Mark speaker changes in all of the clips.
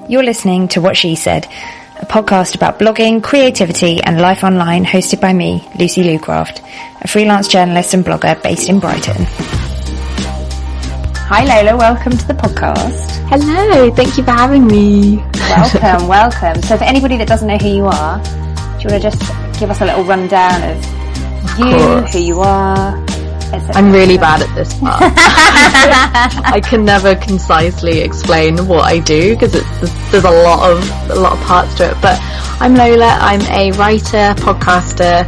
Speaker 1: You're listening to What She Said, a podcast about blogging, creativity and life online, hosted by me, Lucy Lucraft, a freelance journalist and blogger based in Brighton. Hi Lola, welcome to the podcast.
Speaker 2: Hello, thank you for having me.
Speaker 1: Welcome. So for anybody that doesn't know who you are, do you want to just give us a little rundown of you, who you are?
Speaker 2: I'm really bad at this part. I can never concisely explain what I do because there's a lot of parts to it. But I'm Lola. I'm a writer, podcaster,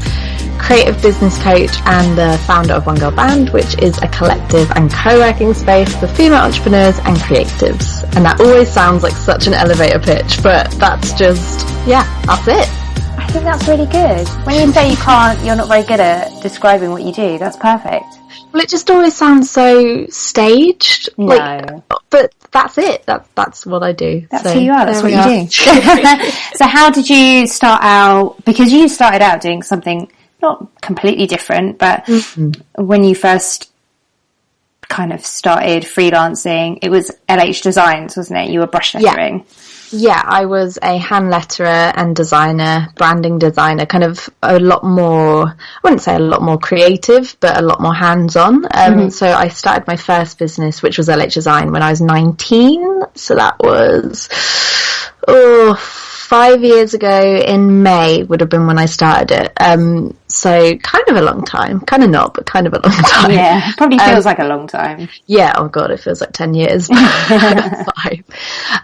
Speaker 2: creative business coach, and the founder of One Girl Band, which is a collective and co-working space for female entrepreneurs and creatives. And that always sounds like such an elevator pitch, but that's just that's it.
Speaker 1: I think that's really good. When you say you're not very good at describing what you do, that's perfect.
Speaker 2: Well, it just always sounds so staged.
Speaker 1: No.
Speaker 2: But that's it. That's what I do.
Speaker 1: That's who you are. That's what you do. So how did you start out? Because you started out doing something not completely different, but when you first kind of started freelancing, it was LH Designs, wasn't it? You were brush lettering.
Speaker 2: Yeah, I was a hand letterer and designer, branding designer, kind of a lot more, I wouldn't say a lot more creative, but a lot more hands-on. So I started my first business, which was LH Design, when I was 19. So that was, 5 years ago in May would have been when I started it. So kind of a long time. Kind of not, but kind of a long time.
Speaker 1: Yeah, probably feels like a long time.
Speaker 2: Yeah, oh God, it feels like 10 years. 5.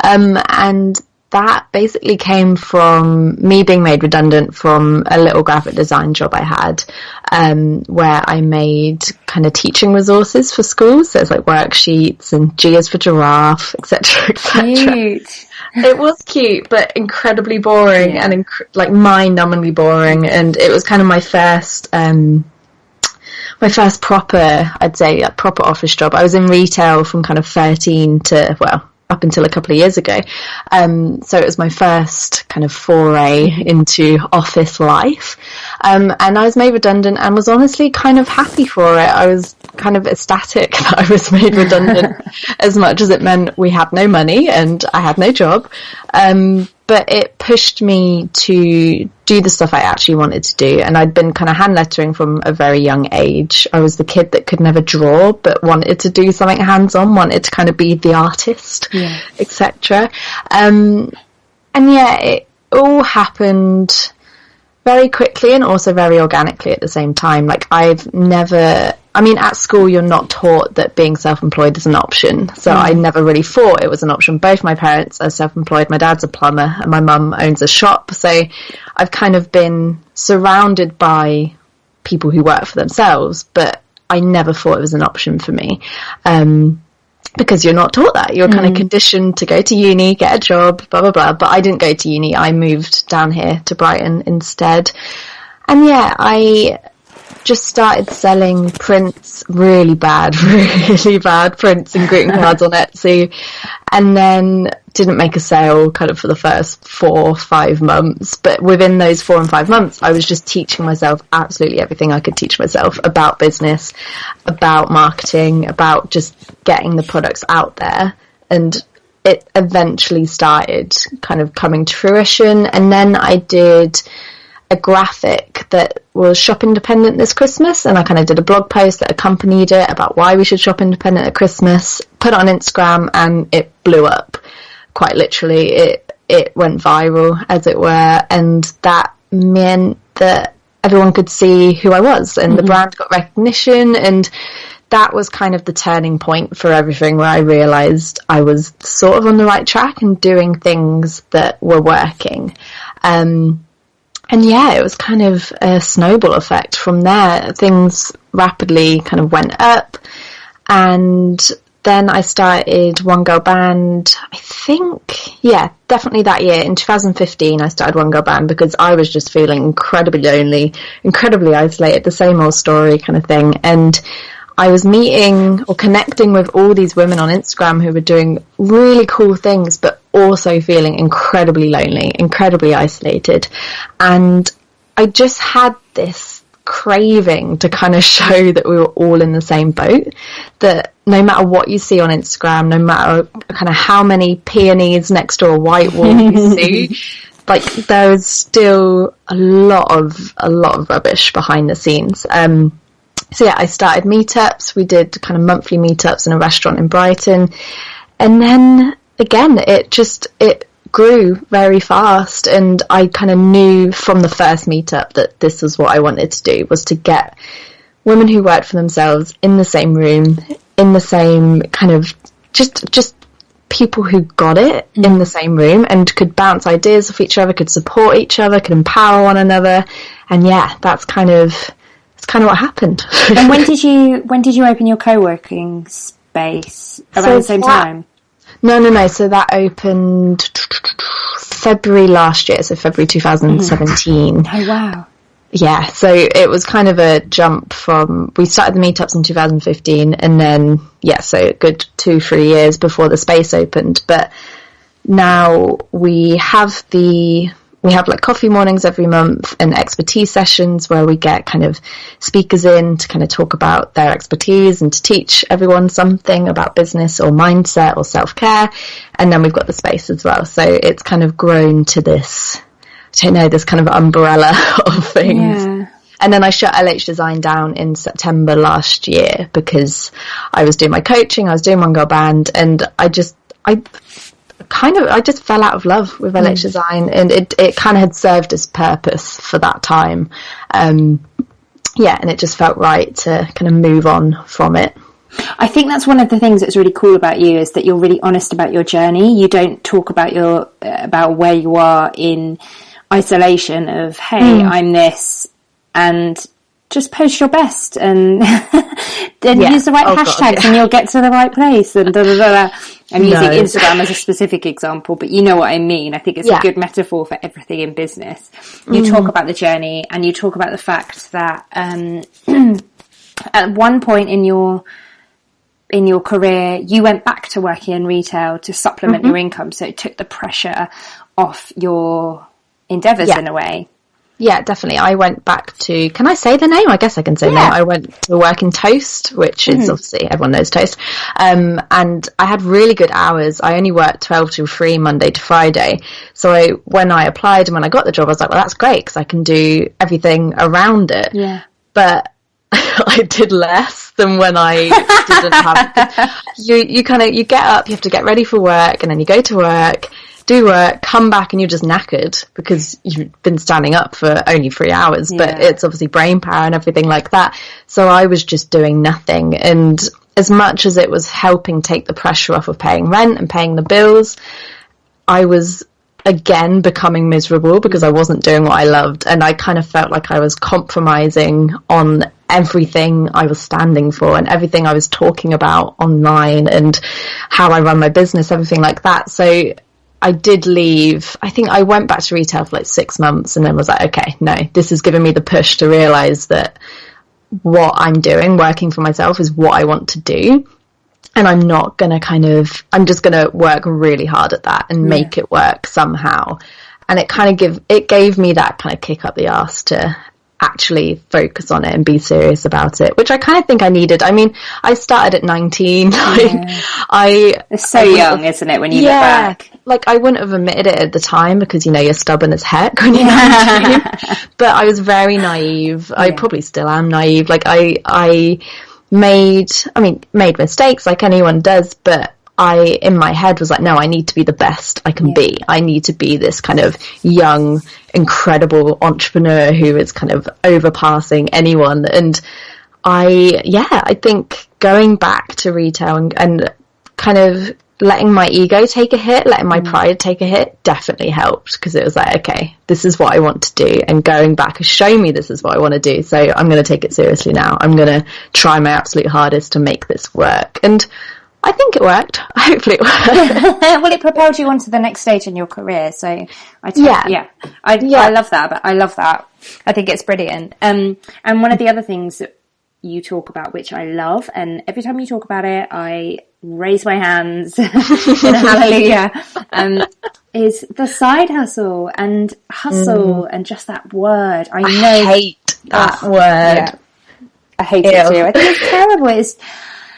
Speaker 2: And that basically came from me being made redundant from a little graphic design job I had, where I made kind of teaching resources for schools. So it's like worksheets and G is for giraffe, etc., etc.
Speaker 1: Cute.
Speaker 2: It was cute, but incredibly boring and mind-numbingly boring. And it was kind of my first proper, I'd say, proper office job. I was in retail from kind of 13 to, up until a couple of years ago. So it was my first kind of foray into office life. And I was made redundant and was honestly kind of happy for it. I was kind of ecstatic that I was made redundant as much as it meant we had no money and I had no job. But it pushed me to do the stuff I actually wanted to do. And I'd been kind of hand lettering from a very young age. I was the kid that could never draw, but wanted to do something hands-on, wanted to kind of be the artist, etc. It all happened very quickly and also very organically at the same time. Like at school you're not taught that being self-employed is an option. So I never really thought it was an option. Both my parents are self-employed. My dad's a plumber and my mum owns a shop. So I've kind of been surrounded by people who work for themselves, but I never thought it was an option for me. Because you're not taught that. You're kind of conditioned to go to uni, get a job, blah, blah, blah. But I didn't go to uni. I moved down here to Brighton instead. And I just started selling prints, really bad prints and greeting cards on Etsy. And then didn't make a sale kind of for the first 4 or 5 months. But within those 4 and 5 months, I was just teaching myself absolutely everything I could teach myself about business, about marketing, about just getting the products out there. And it eventually started kind of coming to fruition. And then I did a graphic that was shop independent this Christmas, and I kind of did a blog post that accompanied it about why we should shop independent at Christmas, put it on Instagram, and it blew up. Quite literally, it went viral, as it were, and that meant that everyone could see who I was, and the brand got recognition, and that was kind of the turning point for everything, where I realised I was sort of on the right track and doing things that were working. It was kind of a snowball effect from there. Things rapidly kind of went up, and then I started One Girl Band, I think, definitely that year. In 2015, I started One Girl Band because I was just feeling incredibly lonely, incredibly isolated, the same old story kind of thing. And I was meeting or connecting with all these women on Instagram who were doing really cool things, but also feeling incredibly lonely, incredibly isolated. And I just had this craving to kind of show that we were all in the same boat, that no matter what you see on Instagram, no matter kind of how many peonies next to a white wall you see, like there is still a lot of rubbish behind the scenes. So yeah, I started meetups. We did kind of monthly meetups in a restaurant in Brighton, and then again it grew very fast, and I kind of knew from the first meetup that this was what I wanted to do, was to get women who worked for themselves in the same room, in the same kind of just people who got it in the same room and could bounce ideas off each other, could support each other, could empower one another. And yeah, that's kind of what happened.
Speaker 1: And when did you open your co-working space? Around the same time?
Speaker 2: No. So that opened February last year, so February 2017.
Speaker 1: Oh, wow.
Speaker 2: Yeah, so it was kind of a jump from, we started the meetups in 2015, and then, yeah, so a good 2-3 years before the space opened. But now we have like coffee mornings every month and expertise sessions where we get kind of speakers in to kind of talk about their expertise and to teach everyone something about business or mindset or self-care. And then we've got the space as well. So it's kind of grown to this, I don't know, this kind of umbrella of things. Yeah. And then I shut LH Design down in September last year because I was doing my coaching, I was doing One Girl Band, and I just fell out of love with LH Design, and it kind of had served its purpose for that time. And it just felt right to kind of move on from it.
Speaker 1: I think that's one of the things that's really cool about you, is that you're really honest about your journey. You don't talk about about where you are in isolation of, hey, I'm this, and just post your best and then use the right hashtags and you'll get to the right place, and I'm using Instagram as a specific example, but you know what I mean. I think it's a good metaphor for everything in business. You talk about the journey, and you talk about the fact that at one point in your career, you went back to working in retail to supplement your income, so it took the pressure off your endeavours in a way.
Speaker 2: Yeah, definitely. I went back to, can I say the name? I guess I can say the name. I went to work in Toast, which is obviously, everyone knows Toast. And I had really good hours. I only worked 12 to 3 Monday to Friday. So when I applied and when I got the job, I was like, well, that's great, because I can do everything around it. Yeah. But I did less than when I didn't have, you get up, you have to get ready for work, and then you go to work, do work, come back, and you're just knackered because you've been standing up for only 3 hours, but it's obviously brain power and everything like that. So I was just doing nothing. And as much as it was helping take the pressure off of paying rent and paying the bills, I was again becoming miserable because I wasn't doing what I loved. And I kind of felt like I was compromising on everything I was standing for and everything I was talking about online and how I run my business, everything like that. So I did leave. I think I went back to retail for like 6 months and then was like, okay, no, this has given me the push to realise that what I'm doing, working for myself, is what I want to do. And I'm not going to I'm just going to work really hard at that and make it work somehow. And it gave me that kind of kick up the arse to actually focus on it and be serious about it, which I kind of think I needed. I mean, I started at 19.
Speaker 1: It's so young, isn't it, when you look back?
Speaker 2: Like, I wouldn't have admitted it at the time because, you're stubborn as heck when you're 19. But I was very naive. I probably still am naive. Like, I made mistakes like anyone does, but I, in my head, was like, no, I need to be the best I can be. I need to be this kind of young, incredible entrepreneur who is kind of overpassing anyone. And I think going back to retail and kind of letting my ego take a hit, letting my pride take a hit, definitely helped, because it was like, okay, this is what I want to do, and going back has shown me this is what I want to do, so I'm going to take it seriously now. I'm going to try my absolute hardest to make this work. And I think it worked. Hopefully it worked.
Speaker 1: Well, it propelled you on to the next stage in your career, so I love that. I love that. I think it's brilliant. And one of the other things that you talk about, which I love, and every time you talk about it, I raise my hands in hallelujah, is the side hustle and just that word. I hate
Speaker 2: That word.
Speaker 1: Yeah. I hate it too. I think it's terrible.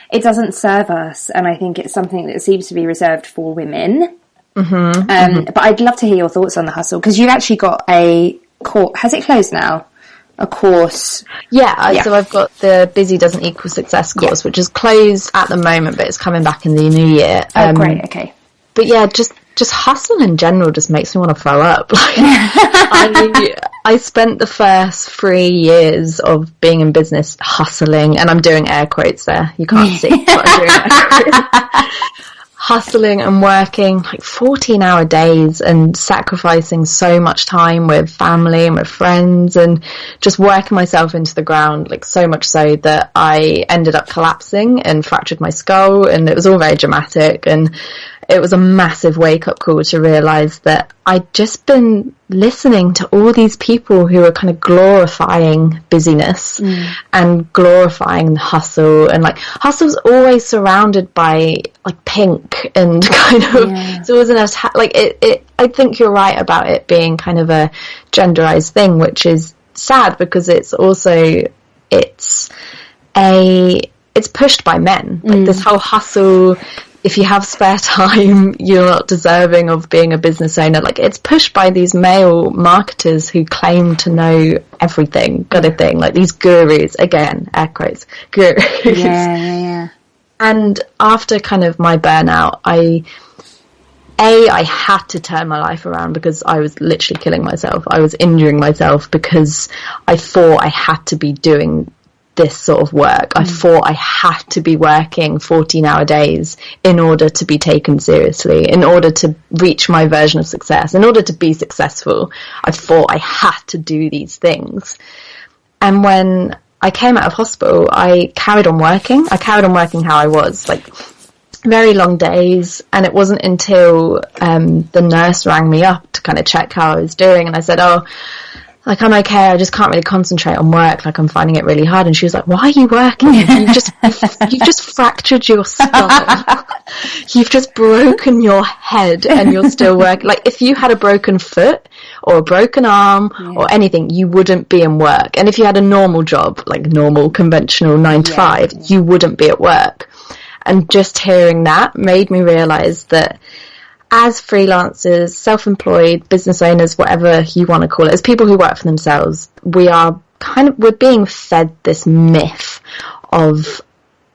Speaker 1: It doesn't serve us, and I think it's something that seems to be reserved for women. But I'd love to hear your thoughts on the hustle, because you've actually got a course. Has it closed now? A course?
Speaker 2: Yeah, so I've got the Busy Doesn't Equal Success course, which is closed at the moment, but it's coming back in the new year.
Speaker 1: Oh, great, okay.
Speaker 2: But yeah, just hustle in general just makes me want to throw up. Like, I spent the first 3 years of being in business hustling, and I'm doing air quotes there. You can't see, but I'm doing air quotes. Hustling and working like 14-hour days and sacrificing so much time with family and with friends and just working myself into the ground, like so much so that I ended up collapsing and fractured my skull, and it was all very dramatic, and it was a massive wake-up call to realise that I'd just been listening to all these people who were kind of glorifying busyness and glorifying the hustle, and like hustle's always surrounded by like pink and kind of it's always like it I think you're right about it being kind of a genderized thing, which is sad because it's also it's pushed by men, like this whole hustle. If you have spare time, you're not deserving of being a business owner. Like, it's pushed by these male marketers who claim to know everything, kind of thing. Like these gurus, again, air quotes, gurus.
Speaker 1: Yeah.
Speaker 2: And after kind of my burnout, I had to turn my life around because I was literally killing myself. I was injuring myself because I thought I had to be doing this sort of work. I thought I had to be working 14-hour days in order to be taken seriously, in order to reach my version of success, in order to be successful. I thought I had to do these things. And when I came out of hospital, I carried on working. I carried on working how I was, like very long days. And it wasn't until the nurse rang me up to kind of check how I was doing, and I said, like, I'm okay, I just can't really concentrate on work, like, I'm finding it really hard. And she was like, why are you working? You've just fractured your skull. You've just broken your head and you're still working. Like, if you had a broken foot or a broken arm or anything, you wouldn't be in work. And if you had a normal job, like normal, conventional 9 to 5, you wouldn't be at work. And just hearing that made me realise that as freelancers, self-employed, business owners, whatever you want to call it, as people who work for themselves, we're being fed this myth of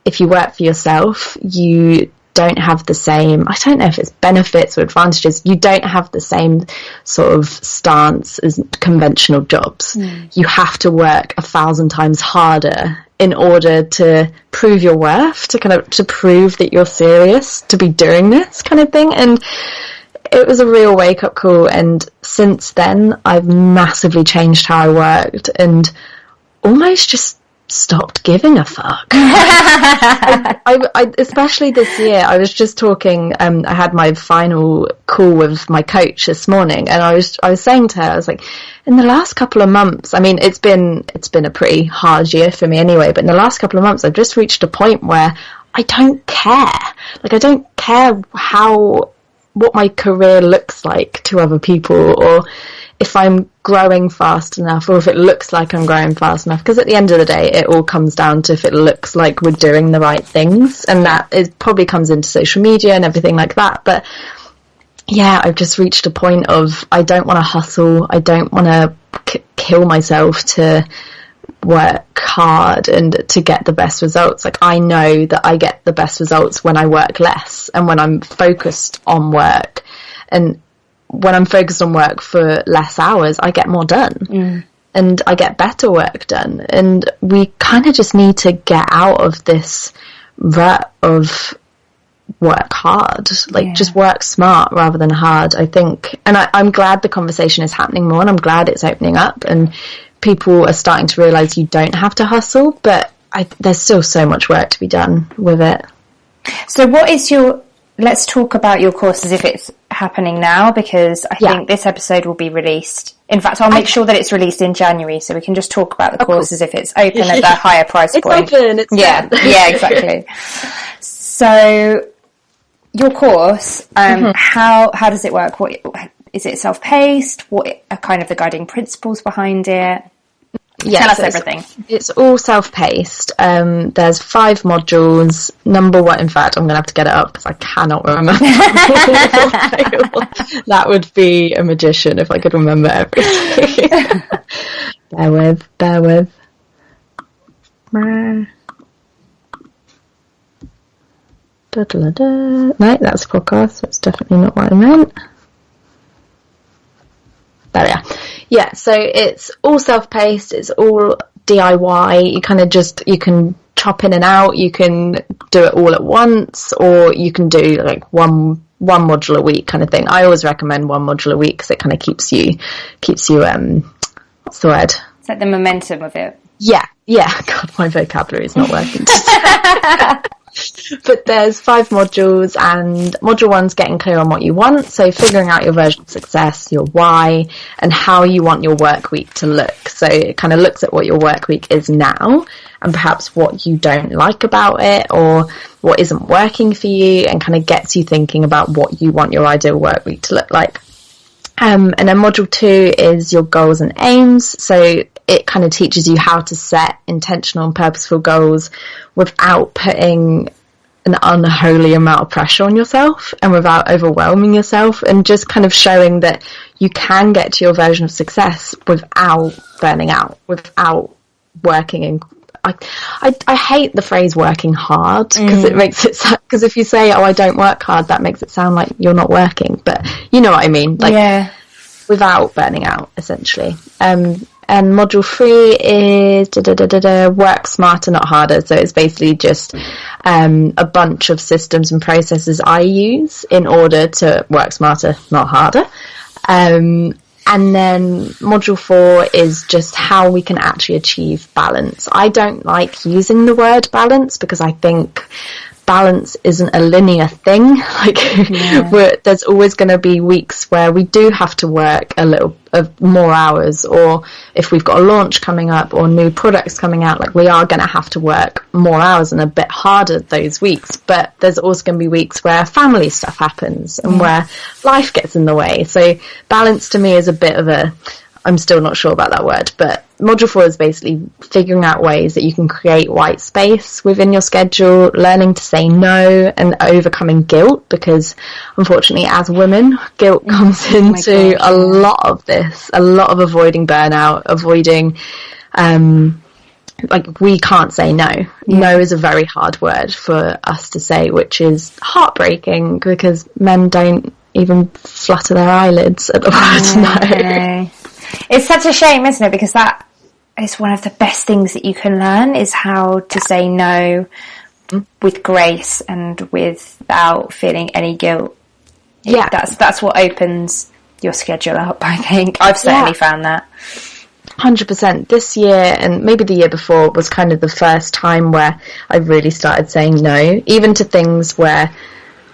Speaker 2: if you work for yourself, you don't have the same, I don't know if it's benefits or advantages, you don't have the same sort of stance as conventional jobs. You have to work 1,000 times harder in order to prove your worth, to prove that you're serious to be doing this kind of thing. And it was a real wake-up call, and since then I've massively changed how I worked and almost just stopped giving a fuck. I especially this year, I was just talking, I had my final call with my coach this morning, and I was saying to her, I was like, in the last couple of months, I mean, it's been a pretty hard year for me anyway, but in the last couple of months, I've just reached a point where I don't care. Like, I don't care what my career looks like to other people, or if I'm growing fast enough, or if it looks like I'm growing fast enough, because at the end of the day, it all comes down to if it looks like we're doing the right things, and that probably comes into social media and everything like that. But yeah, I've just reached a point of I don't want to hustle, I don't want to kill myself to work hard and to get the best results. Like, I know that I get the best results when I work less and when I'm focused on work, and when I'm focused on work for less hours, I get more done and I get better work done. And we kind of just need to get out of this rut of work hard, just work smart rather than hard, I think. And I'm glad the conversation is happening more, and I'm glad it's opening up and people are starting to realise you don't have to hustle, but there's still so much work to be done with it.
Speaker 1: So let's talk about your course as if it's happening now, because I think this episode will be released. In fact, I'll make sure that it's released in January, so we can just talk about the course as if it's open at that higher price point.
Speaker 2: It's open, it's
Speaker 1: done. Yeah, exactly. So your course, how does it work? What is it, self-paced? What are kind of the guiding principles behind it? Tell us everything.
Speaker 2: It's all self-paced. There's 5 modules. Number 1, in fact, I'm going to have to get it up because I cannot remember. That would be a magician if I could remember everything. Bear with. No, that's a podcast, so it's definitely not what I meant. There we are. Yeah, so it's all self-paced, it's all DIY. You can chop in and out, you can do it all at once, or you can do like one module a week kind of thing. I always recommend 1 module a week because it kind of keeps you what's the word?
Speaker 1: It's like the momentum of it.
Speaker 2: Yeah. God, my vocabulary is not working. But there's 5 modules, and module 1's getting clear on what you want, so figuring out your version of success, your why, and how you want your work week to look. So it kind of looks at what your work week is now, and perhaps what you don't like about it, or what isn't working for you, and kind of gets you thinking about what you want your ideal work week to look like. And then module 2 is your goals and aims. So it kind of teaches you how to set intentional and purposeful goals without putting an unholy amount of pressure on yourself and without overwhelming yourself, and just kind of showing that you can get to your version of success without burning out, without working in... I hate the phrase working hard because it makes it, because if you say, oh, I don't work hard, that makes it sound like you're not working, but you know what I mean, like without burning out, essentially. And module 3 is work smarter, not harder. So it's basically just a bunch of systems and processes I use in order to work smarter, not harder. And then module 4 is just how we can actually achieve balance. I don't like using the word balance because I think balance isn't a linear thing. Like there's always going to be weeks where we do have to work a little more hours, or if we've got a launch coming up or new products coming out, like we are going to have to work more hours and a bit harder those weeks. But there's also going to be weeks where family stuff happens and where life gets in the way. So balance to me is a bit of a, I'm still not sure about that word, but module 4 is basically figuring out ways that you can create white space within your schedule, learning to say no, and overcoming guilt, because unfortunately as women, guilt comes into a lot of this, a lot of avoiding burnout, avoiding, like we can't say no. No is a very hard word for us to say, which is heartbreaking because men don't even flutter their eyelids at the word no.
Speaker 1: It's such a shame, isn't it? Because that is one of the best things that you can learn, is how to say no with grace and without feeling any guilt. Yeah. That's what opens your schedule up, I think. I've certainly found that.
Speaker 2: 100%. This year, and maybe the year before, was kind of the first time where I really started saying no, even to things where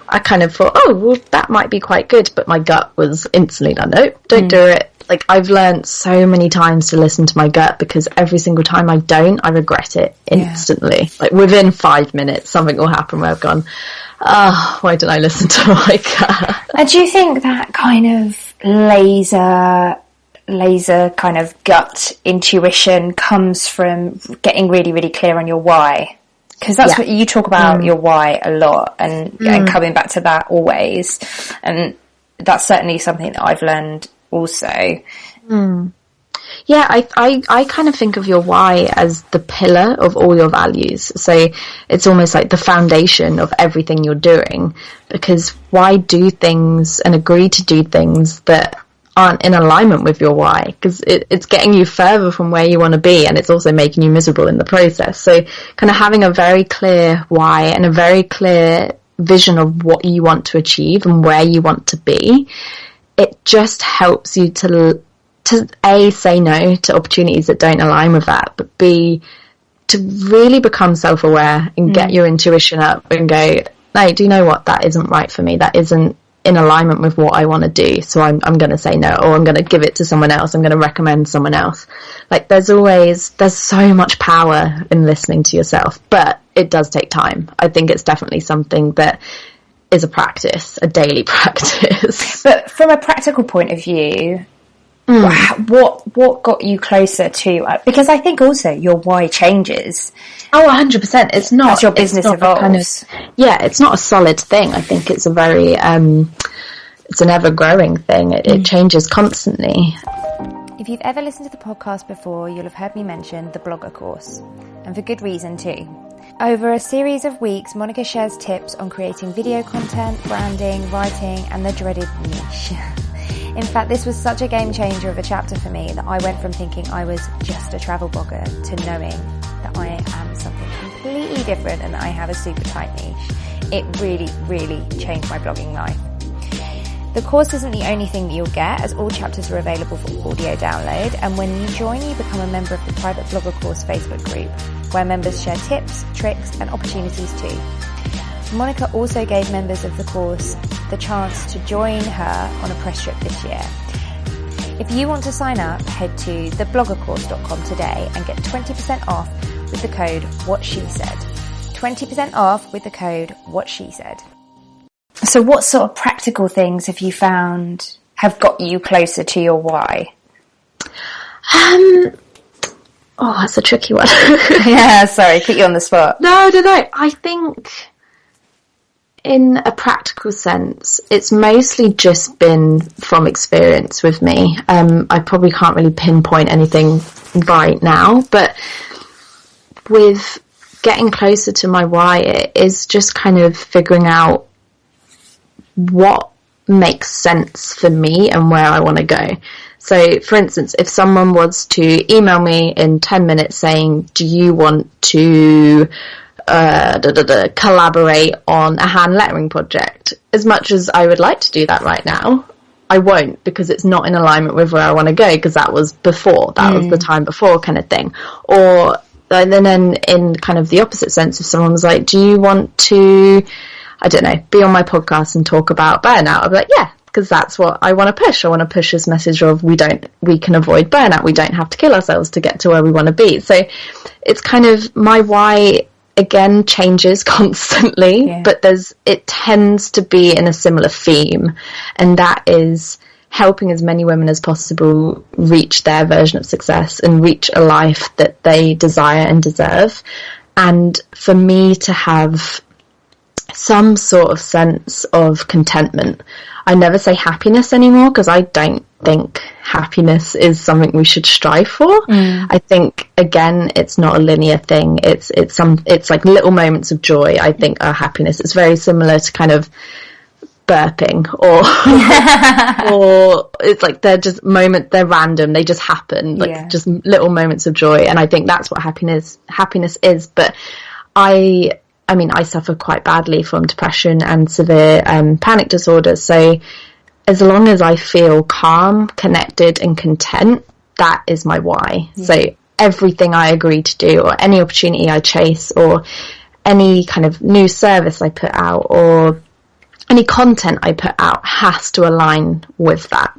Speaker 2: I kind of thought, oh, well, that might be quite good, but my gut was instantly like, no, don't do it. Like, I've learned so many times to listen to my gut, because every single time I don't, I regret it instantly. Yeah. Like, within 5 minutes, something will happen where I've gone, why didn't I listen to my gut?
Speaker 1: And do you think that kind of laser kind of gut intuition comes from getting really, really clear on your why? Because that's what you talk about, your why a lot, and coming back to that always. And that's certainly something that I've learned also.
Speaker 2: Yeah, I kind of think of your why as the pillar of all your values. So it's almost like the foundation of everything you're doing, because why do things and agree to do things that aren't in alignment with your why? Because it's getting you further from where you want to be, and it's also making you miserable in the process. So kind of having a very clear why and a very clear vision of what you want to achieve and where you want to be, it just helps you to A, say no to opportunities that don't align with that, but B, to really become self-aware and get your intuition up and go, no, do you know what? That isn't right for me. That isn't in alignment with what I want to do. So I'm going to say no, or I'm going to give it to someone else. I'm going to recommend someone else. Like there's so much power in listening to yourself, but it does take time. I think it's definitely something that is a practice, a daily practice.
Speaker 1: But from a practical point of view, What got you closer to, because I think also your why changes.
Speaker 2: Oh, 100%. It's not,
Speaker 1: as your business evolves.
Speaker 2: It's not a solid thing. I think it's a very, it's an ever-growing thing. It changes constantly.
Speaker 1: If you've ever listened to the podcast before, you'll have heard me mention the blogger course, and for good reason too. Over a series of weeks, Monica shares tips on creating video content, branding, writing, and the dreaded niche. In fact, this was such a game changer of a chapter for me that I went from thinking I was just a travel blogger to knowing that I am something completely different and that I have a super tight niche. It really, really changed my blogging life. The course isn't the only thing that you'll get, as all chapters are available for audio download, and when you join, you become a member of the private blogger course Facebook group, where members share tips, tricks, and opportunities too. Monica also gave members of the course the chance to join her on a press trip this year. If you want to sign up, head to thebloggercourse.com today and get 20% off with the code WhatSheSaid. 20% off with the code WhatSheSaid. So what sort of practical things have you found have got you closer to your why?
Speaker 2: Oh, that's a tricky one.
Speaker 1: Yeah, sorry, put you on the spot.
Speaker 2: No. I think in a practical sense, it's mostly just been from experience with me. I probably can't really pinpoint anything right now, but with getting closer to my why, it is just kind of figuring out what makes sense for me and where I want to go. So, for instance, if someone was to email me in 10 minutes saying, do you want to collaborate on a hand lettering project? As much as I would like to do that right now, I won't, because it's not in alignment with where I want to go, because that was before. That was the time before kind of thing. Or, and then in kind of the opposite sense, if someone was like, do you want to, I don't know, be on my podcast and talk about burnout? I'd be like, yeah, because that's what I want to push. I want to push this message of we can avoid burnout. We don't have to kill ourselves to get to where we want to be. So it's kind of my why, again, changes constantly, but it tends to be in a similar theme, and that is helping as many women as possible reach their version of success and reach a life that they desire and deserve. And for me to have some sort of sense of contentment. I never say happiness anymore, because I don't think happiness is something we should strive for. I think, again, it's not a linear thing. It's like little moments of joy, I think, are happiness. It's very similar to kind of burping or or it's like they're random, they just happen, just little moments of joy. And I think that's what happiness is. But I mean, I suffer quite badly from depression and severe panic disorder. So as long as I feel calm, connected and content, that is my why. So everything I agree to do, or any opportunity I chase, or any kind of new service I put out, or any content I put out, has to align with that.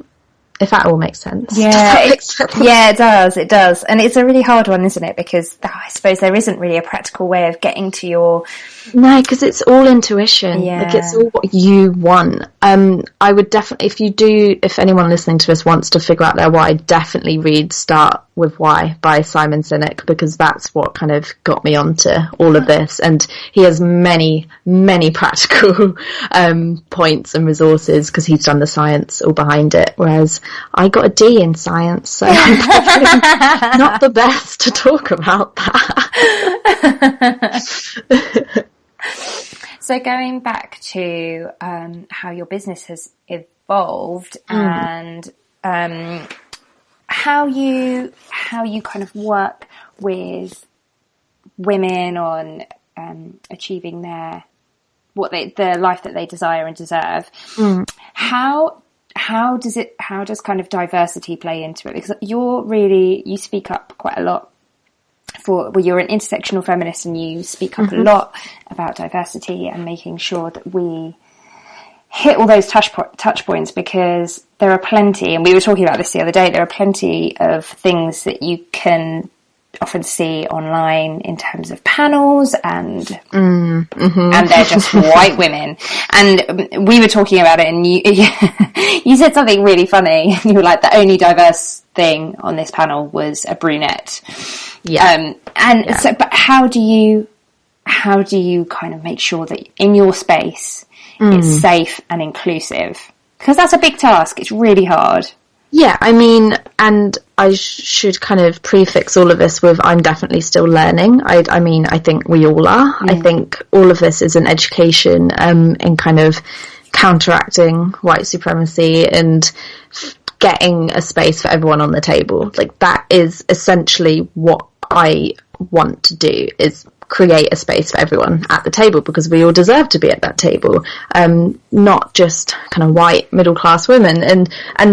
Speaker 2: If that all makes sense.
Speaker 1: Yeah, it does. And it's a really hard one, isn't it? Because I suppose there isn't really a practical way of getting to your...
Speaker 2: No, because it's all intuition.
Speaker 1: Yeah.
Speaker 2: Like, it's all what you want. I would definitely, if anyone listening to this wants to figure out their why, definitely read Start With Why by Simon Sinek, because that's what kind of got me onto all of this. And he has many, many practical points and resources, because he's done the science all behind it. Whereas I got a D in science, so I'm probably not the best to talk about that.
Speaker 1: So going back to how your business has evolved and how you kind of work with women on achieving the life that they desire and deserve, how does kind of diversity play into it? Because you speak up quite a lot you're an intersectional feminist, and you speak up a lot about diversity and making sure that we hit all those touch points, because there are plenty, and we were talking about this the other day, there are plenty of things that you can often see online in terms of panels and they're just white women. And we were talking about it, and you said something really funny. You were like, the only diverse thing on this panel was a brunette.
Speaker 2: Yeah.
Speaker 1: So, but how do you kind of make sure that in your space it's safe and inclusive? Because that's a big task. It's really hard.
Speaker 2: Yeah, I mean, and I should kind of prefix all of this with I'm definitely still learning. I mean, I think we all are. I think all of this is an education in kind of counteracting white supremacy and getting a space for everyone on the table. Like, that is essentially what I want to do, is create a space for everyone at the table, because we all deserve to be at that table, not just kind of white middle class women, and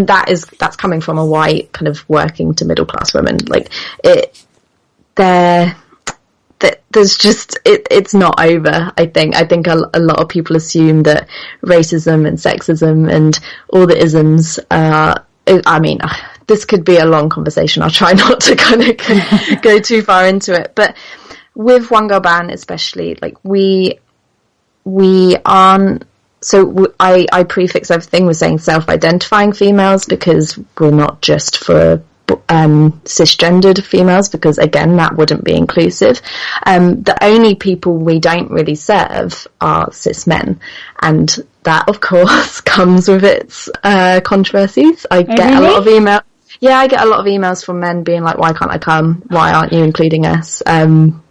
Speaker 2: that's coming from a white kind of working to middle class women. Like, there's just it's not over. I think a lot of people assume that racism and sexism and all the isms I mean, this could be a long conversation. I'll try not to kind of go too far into it, but with One Girl Band especially, like, we aren't, so I prefix everything with saying self-identifying females, because we're not just for cisgendered females, because again, that wouldn't be inclusive. The only people we don't really serve are cis men, and that of course comes with its controversies. I get a lot of emails. Yeah, I get a lot of emails from men being like, why can't I come? Why aren't you including us?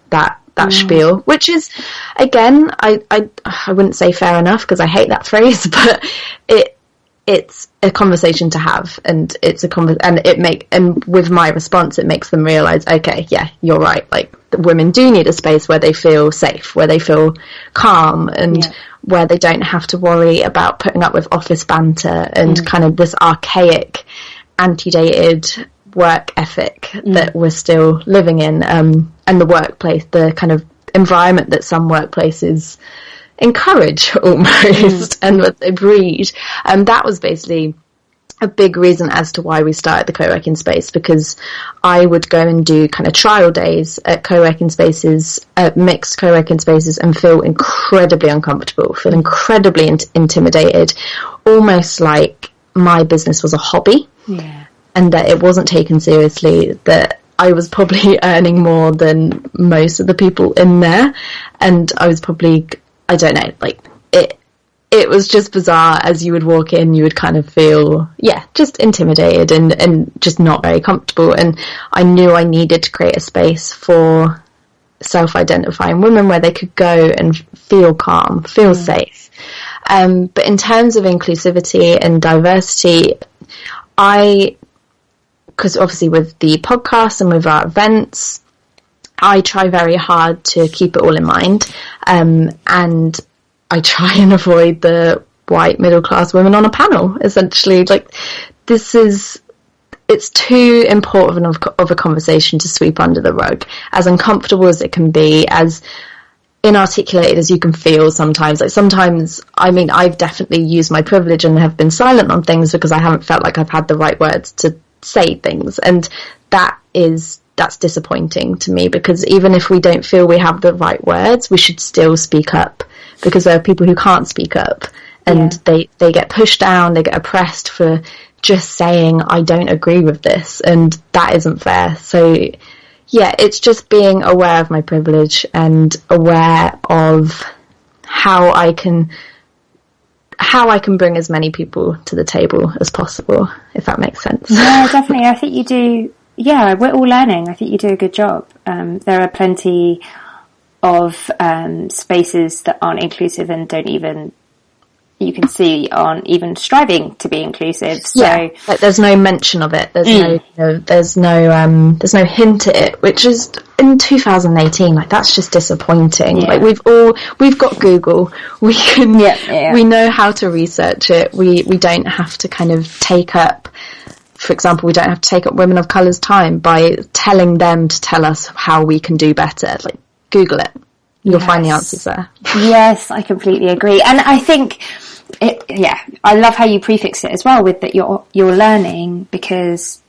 Speaker 2: That spiel, which is, again, I wouldn't say fair enough, because I hate that phrase, but it's a conversation to have, and it's and with my response, it makes them realise, okay, yeah, you're right. Like, the women do need a space where they feel safe, where they feel calm, and where they don't have to worry about putting up with office banter and kind of this archaic, antedated work ethic that we're still living in, and the workplace, the kind of environment that some workplaces encourage almost, and what they breed. And that was basically a big reason as to why we started the co-working space, because I would go and do kind of trial days at co-working spaces, mixed co-working spaces, and feel incredibly uncomfortable, feel incredibly intimidated, almost like my business was a hobby. And that it wasn't taken seriously, that I was probably earning more than most of the people in there, and I was probably, I don't know, like, it was just bizarre. As you would walk in, you would kind of feel, just intimidated and just not very comfortable, and I knew I needed to create a space for self-identifying women where they could go and feel calm, feel safe. But in terms of inclusivity and diversity, because obviously with the podcast and with our events, I try very hard to keep it all in mind, and I try and avoid the white middle class women on a panel, essentially. Like, it's too important of a conversation to sweep under the rug, as uncomfortable as it can be, as inarticulated as you can feel sometimes. Like, sometimes, I mean, I've definitely used my privilege and have been silent on things because I haven't felt like I've had the right words to say things, and that's disappointing to me, because even if we don't feel we have the right words, we should still speak up, because there are people who can't speak up, and they get pushed down, they get oppressed for just saying, I don't agree with this, and that isn't fair. So yeah, it's just being aware of my privilege and aware of how I can bring as many people to the table as possible, if that makes sense.
Speaker 1: Yeah, definitely. I think you do. Yeah, we're all learning. I think you do a good job. There are plenty of spaces that aren't inclusive and you can see aren't even striving to be inclusive. So
Speaker 2: like, there's no mention of it. There's no hint at it, which is in 2018. Like, that's just disappointing. Like, we've got Google. We can we know how to research it. We don't have to kind of take up, for example, we don't have to take up women of colour's time by telling them to tell us how we can do better. Like, Google it. You'll find the answers there.
Speaker 1: Yes, I completely agree. And I think, I love how you prefix it as well with that you're learning, because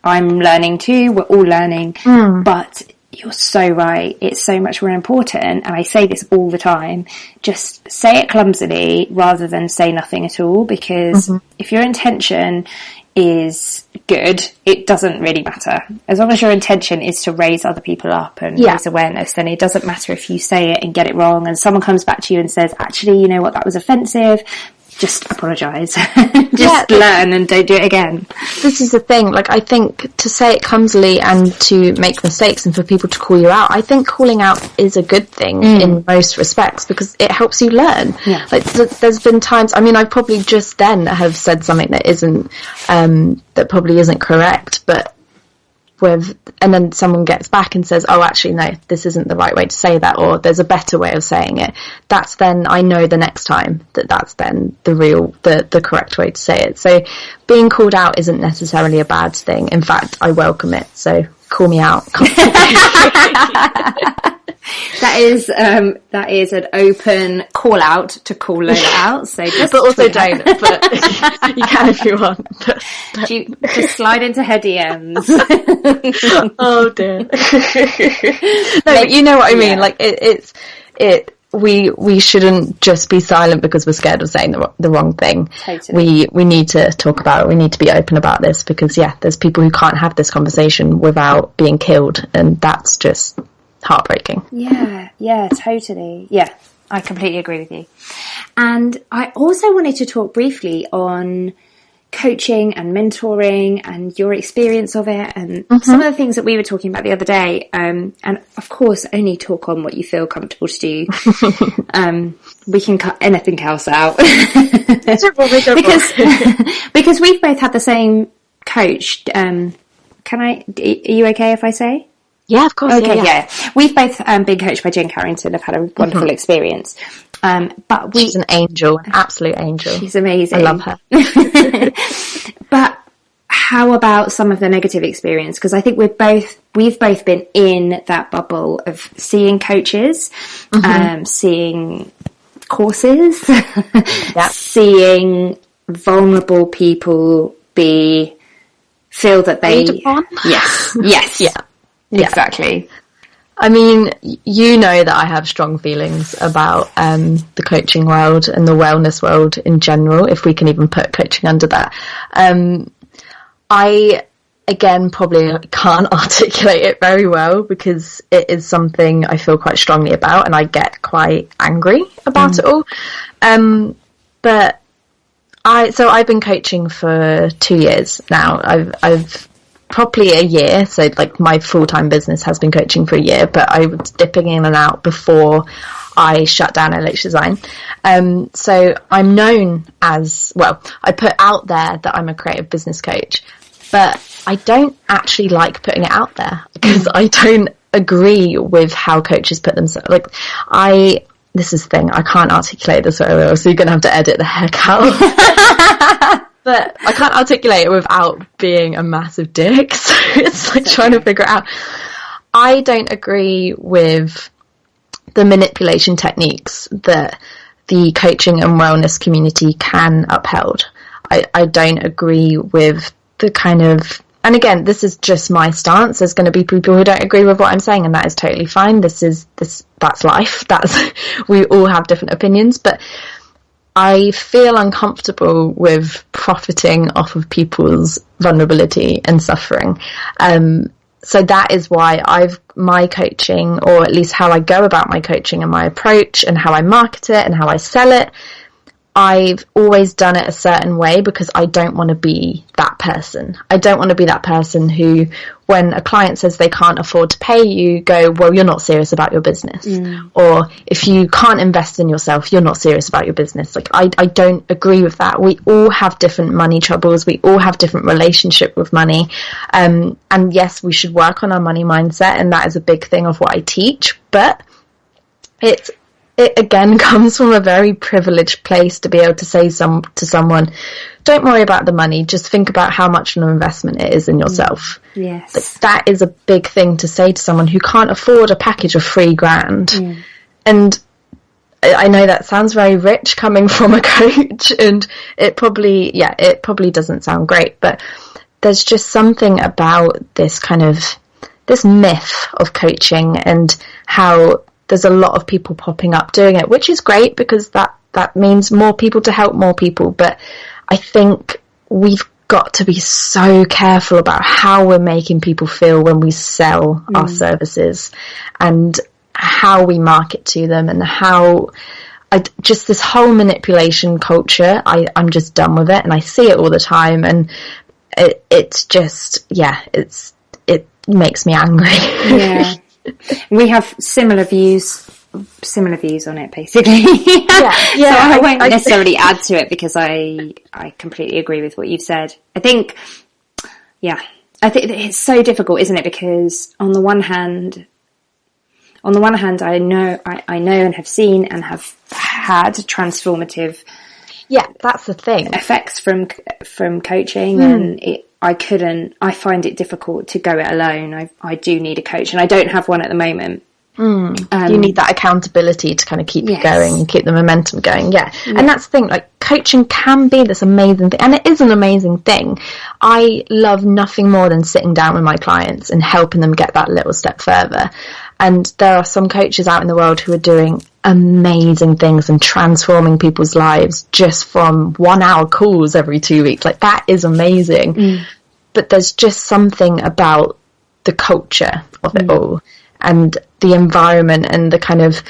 Speaker 1: I'm learning too. We're all learning. But you're so right. It's so much more important. And I say this all the time. Just say it clumsily rather than say nothing at all. Because if your intention is good, it doesn't really matter. As long as your intention is to raise other people up and raise awareness, then it doesn't matter if you say it and get it wrong and someone comes back to you and says, actually, you know what, that was offensive. Just apologise. Just learn and don't do it again.
Speaker 2: This is the thing. Like, I think to say it clumsily and to make mistakes and for people to call you out, I think calling out is a good thing in most respects because it helps you learn.
Speaker 1: Yeah.
Speaker 2: Like, there's been times, I mean, I probably just then have said something that isn't, that probably isn't correct, but and then someone gets back and says, oh, actually, no, this isn't the right way to say that, or there's a better way of saying it. That's then, I know the next time that's then the correct way to say it. So being called out isn't necessarily a bad thing. In fact, I welcome it. So call me out.
Speaker 1: That is an open call out to call Lola out. So just
Speaker 2: but also don't. But you can if you want. But
Speaker 1: just slide into her DMs.
Speaker 2: Oh dear. No, but you know what I mean. Yeah. Like we shouldn't just be silent because we're scared of saying the wrong thing.
Speaker 1: Totally.
Speaker 2: We need to talk about it. We need to be open about this because there's people who can't have this conversation without being killed, and that's just heartbreaking.
Speaker 1: Yeah, totally. Yeah, I completely agree with you. And I also wanted to talk briefly on coaching and mentoring and your experience of it and some of the things that we were talking about the other day. And of course, only talk on what you feel comfortable to do. We can cut anything else out. Because we've both had the same coach. Are you okay if I say?
Speaker 2: Yeah, of course.
Speaker 1: Okay, yeah. We've both been coached by Jen Carrington. I've had a wonderful experience. But
Speaker 2: she's an angel, an absolute angel.
Speaker 1: She's amazing.
Speaker 2: I love her.
Speaker 1: But how about some of the negative experience? Because I think we've both been in that bubble of seeing coaches, seeing courses, seeing vulnerable people feel that they yes. Yeah. Exactly.
Speaker 2: I mean, you know that I have strong feelings about the coaching world and the wellness world in general, if we can even put coaching under that. I, again, probably can't articulate it very well because it is something I feel quite strongly about and I get quite angry about it all. But I've been coaching for 2 years now. I've properly a year, so like my full-time business has been coaching for a year, but I was dipping in and out before I shut down LH Design. So I'm known as, well, I put out there that I'm a creative business coach, but I don't actually like putting it out there because I don't agree with how coaches put themselves. Like, this is the thing, I can't articulate this very well, so you're going to have to edit the heck out. But I can't articulate it without being a massive dick, so it's like trying to figure it out. I don't agree with the manipulation techniques that the coaching and wellness community can uphold. I don't agree with the kind of, and again, this is just my stance. There's going to be people who don't agree with what I'm saying, and that is totally fine. That's life. We all have different opinions, but I feel uncomfortable with profiting off of people's vulnerability and suffering. So that is why my coaching, or at least how I go about my coaching and my approach and how I market it and how I sell it, I've always done it a certain way because I don't want to be that person. I don't want to be that person who, when a client says they can't afford to pay you, go, well, you're not serious about your business. Or if you can't invest in yourself, you're not serious about your business. Like, I don't agree with that. We all have different money troubles. We all have different relationship with money. And yes, we should work on our money mindset. And that is a big thing of what I teach. But it again comes from a very privileged place to be able to say to someone, don't worry about the money, just think about how much an investment it is in yourself.
Speaker 1: Yes.
Speaker 2: Like, that is a big thing to say to someone who can't afford a package of $3,000. And I know that sounds very rich coming from a coach, and it probably doesn't sound great, but there's just something about this myth of coaching and how there's a lot of people popping up doing it, which is great because that means more people to help more people. But I think we've got to be so careful about how we're making people feel when we sell our services and how we market to them, and how just this whole manipulation culture, I'm just done with it, and I see it all the time, and it's just, it makes me angry. Yeah.
Speaker 1: We have similar views on it, basically.
Speaker 2: Yeah.
Speaker 1: So I won't necessarily add to it because I completely agree with what you've said. I think it's so difficult, isn't it? Because on the one hand, I know and have seen and have had transformative.
Speaker 2: Yeah, that's the thing.
Speaker 1: Effects from coaching, and I find it difficult to go it alone. I do need a coach, and I don't have one at the moment.
Speaker 2: You need that accountability to kind of keep you going and keep the momentum going. Yeah. And that's the thing, like, coaching can be this amazing thing, and it is an amazing thing. I love nothing more than sitting down with my clients and helping them get that little step further. And there are some coaches out in the world who are doing amazing things and transforming people's lives just from 1 hour calls every 2 weeks. Like, that is amazing. But there's just something about the culture of it all, and the environment, and the kind of,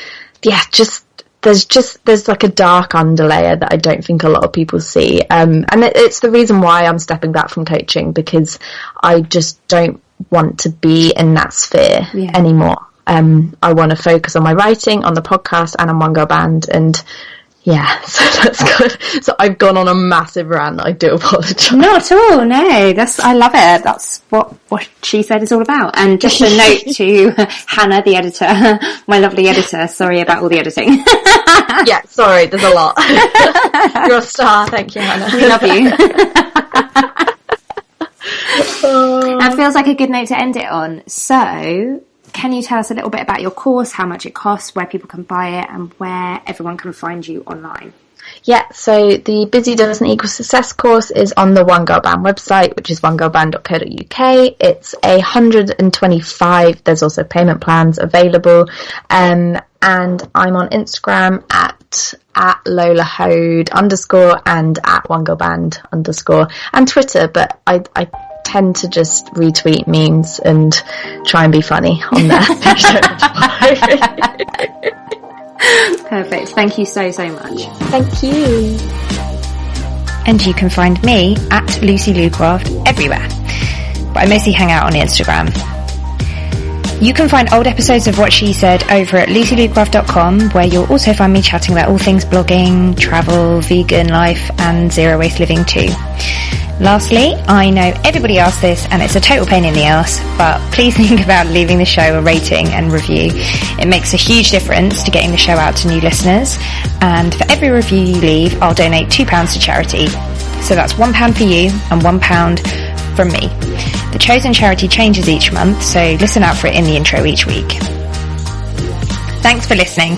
Speaker 2: there's like a dark underlayer that I don't think a lot of people see. And it's the reason why I'm stepping back from coaching, because I just don't want to be in that sphere anymore. I want to focus on my writing, on the podcast, and on One Girl Band. And so that's good. So I've gone on a massive rant. I do apologise.
Speaker 1: Not at all. No, I love it. That's what she said is all about. And just a note to Hannah, the editor, my lovely editor. Sorry about all the editing.
Speaker 2: Yeah, sorry. There's a lot. You're a star. Thank you, Hannah.
Speaker 1: We love you. That feels like a good note to end it on. So, can you tell us a little bit about your course, how much it costs, where people can buy it, and where everyone can find you online?
Speaker 2: Yeah, so the Busy Doesn't Equal Success course is on the One Girl Band website, which is onegirlband.co.uk. It's 125. There's also payment plans available. And I'm on Instagram at Lola Hoad _ and at onegirlband _ and Twitter, but I tend to just retweet memes and try and be funny on there.
Speaker 1: Perfect. Thank you so much.
Speaker 2: Thank you.
Speaker 1: And you can find me at Lucy Lucraft everywhere, but I mostly hang out on Instagram. You can find old episodes of What She Said over at lucylucraft.com, where you'll also find me chatting about all things blogging, travel, vegan life, and zero waste living too. Lastly, I know everybody asks this and it's a total pain in the ass, but please think about leaving the show a rating and review. It makes a huge difference to getting the show out to new listeners, and for every review you leave, I'll donate £2 to charity. So that's £1 for you and £1 from me. The chosen charity changes each month, so listen out for it in the intro each week. Thanks for listening.